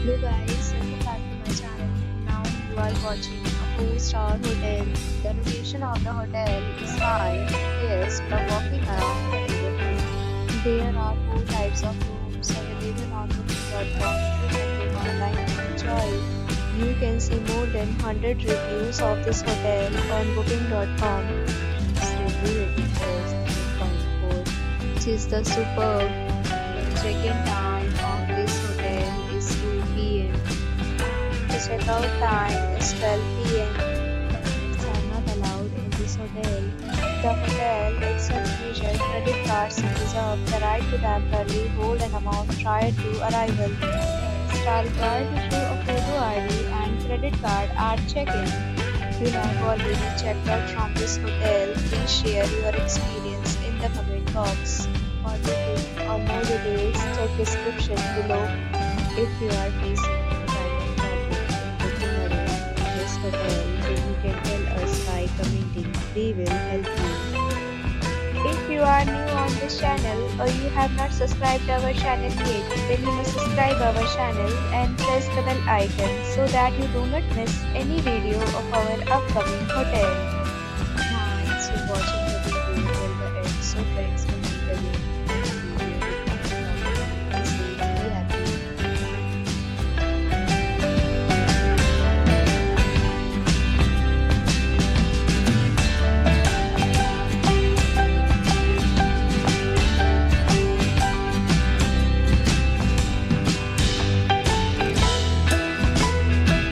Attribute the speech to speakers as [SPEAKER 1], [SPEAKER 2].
[SPEAKER 1] Hello guys, welcome back to my channel. Now you are watching a 4-star hotel. The location of the hotel is fine. Guests are walking around the neighborhood. There are 4 types of rooms available on booking.com. If you can book online and enjoy it. You can see more than 100 reviews of this hotel on booking.com. Its review rating is 8.4, which is the superb. Check-in time of this hotel is 2 p.m. The checkout time is 12 p.m. Pets are not allowed in this hotel. The hotel accepts major credit cards and reserves the right to temporarily hold an amount prior to arrival. Guests are required to show a photo ID and credit card at check-in. If you have already checked out from this hotel, please share your experience in the comment box. For booking or more details, check description below. If you are facing any kind of problem in booking a room in this hotel, then you can tell us by commenting. We will help you. If you are new on this channel or you have not subscribed our channel yet, then you must subscribe our channel and press the bell icon so that you do not miss any video of our upcoming hotel.